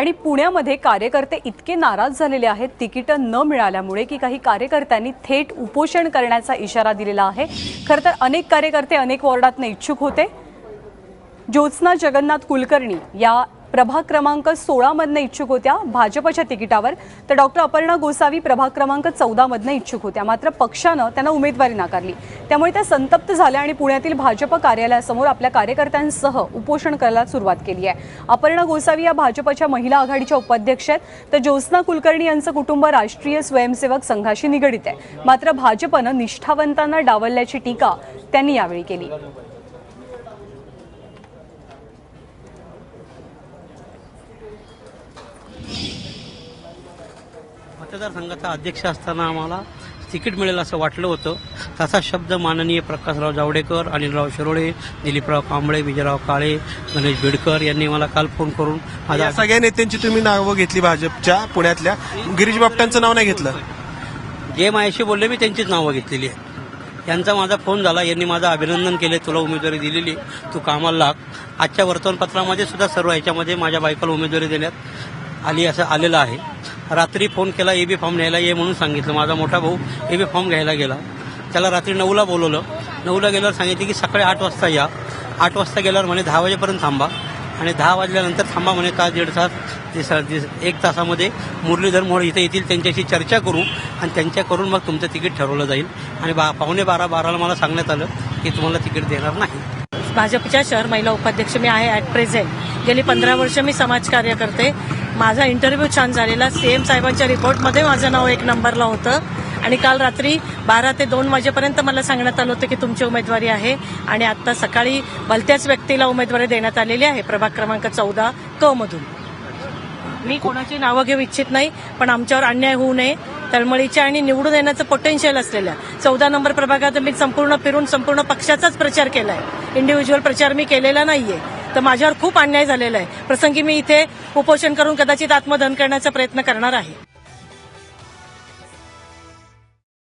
आणि पुण्यामध्ये कार्यकर्ते इतके नाराज झालेले आहेत तिकीटं न मिळाल्यामुळे की काही कार्यकर्त्यांनी थेट उपोषण करण्याचा इशारा दिलेला आहे। खरं तर अनेक कार्यकर्ते अनेक वॉर्डातून इच्छुक होते। ज्योत्स्ना जगन्नाथ कुलकर्णी या प्रभाग क्रमांक 16 मधनं इच्छुक होत्या भाजपच्या तिकिटावर, तर डॉक्टर अपर्णा गोसावी प्रभाग क्रमांक 14 मधनं इच्छुक होत्या। मात्र पक्षानं त्यांना उमेदवारी नाकारली, त्यामुळे त्या संतप्त झाल्या आणि पुण्यातील भाजप कार्यालयासमोर आपल्या कार्यकर्त्यांसह उपोषण करायला सुरुवात केली आहे। अपर्णा गोसावी या भाजपच्या महिला आघाडीच्या उपाध्यक्ष आहेत, तर ज्योत्स्ना कुलकर्णी यांचं कुटुंब राष्ट्रीय स्वयंसेवक संघाशी निगडित आहे। मात्र भाजपनं निष्ठावंतांना डावलल्याची टीका त्यांनी यावेळी केली। मतदारसंघाचा अध्यक्ष असताना आम्हाला तिकीट मिळेल असं वाटलं होतं। तसा शब्द माननीय प्रकाशराव जावडेकर, अनिलराव शिरोळे, दिलीपराव कांबळे, विजयराव काळे, गणेश बिडकर यांनी मला काल फोन करून या सगळ्या नेत्यांची तुम्ही नावं घेतली भाजपच्या पुण्यातल्या, गिरीश बापटांचं नाव नाही घेतलं। जे माझ्याशी बोलले मी त्यांचीच नावं घेतलेली आहे। यांचा माझा फोन झाला, यांनी माझं अभिनंदन केले, तुला उमेदवारी दिलेली, तू कामाला लाग। आजच्या वर्तमानपत्रामध्ये सुद्धा सर्व ह्याच्यामध्ये माझ्या बायकोला उमेदवारी देण्यात आली असं आलेलं आहे। रात्री फोन केला, एबी फॉर्म न्यायला ये म्हणून सांगितलं। माझा मोठा भाऊ एबी फॉर्म घ्यायला गेला, त्याला रात्री 9ला बोलवलं। 9ला गेल्यावर सांगितलं की सकाळी 8 वाजता या। 8 वाजता गेल्यावर म्हणे 10 वाजेपर्यंत थांबा, आणि 10 वाजल्यानंतर थांबा म्हणे, तास दीड तास 1 तासामध्ये मुरलीधर मोहोळ इथे येतील, त्यांच्याशी चर्चा करू आणि त्यांच्या करून मग तुमचं तिकीट ठरवलं जाईल। आणि 12:15 मला सांगण्यात आलं की तुम्हाला तिकीट देणार नाही। भाजपच्या शहर महिला उपाध्यक्ष मी आहे ॲट प्रेझेंट। गेली 15 वर्ष मी समाजकार्य करते। माझा इंटरव्ह्यू छान झालेला, सीएम साहेबांच्या रिपोर्टमध्ये माझं नाव 1 नंबरला होतं। आणि काल रात्री 12 ते 2 वाजेपर्यंत मला सांगण्यात आलं होतं की तुमची उमेदवारी आहे, आणि आता सकाळी भलत्याच व्यक्तीला उमेदवारी देण्यात आलेली आहे प्रभाग क्रमांक 14 क मधून। मी कोणाची नावं घेऊ इच्छित नाही, पण आमच्यावर अन्याय होऊ नये, तळमळीच्या आणि निवडून येण्याचं पोटेन्शियल असलेल्या 14 नंबर प्रभागात मी संपूर्ण फिरून संपूर्ण पक्षाचाच प्रचार केलाय, इंडिव्हिज्युअल प्रचार मी केलेला नाहीये। तर माझ्यावर खूप अन्याय झालेला आहे। प्रसंगी मी इथे उपोषण करून कदाचित आत्मदहन करण्याचा प्रयत्न करणार आहे।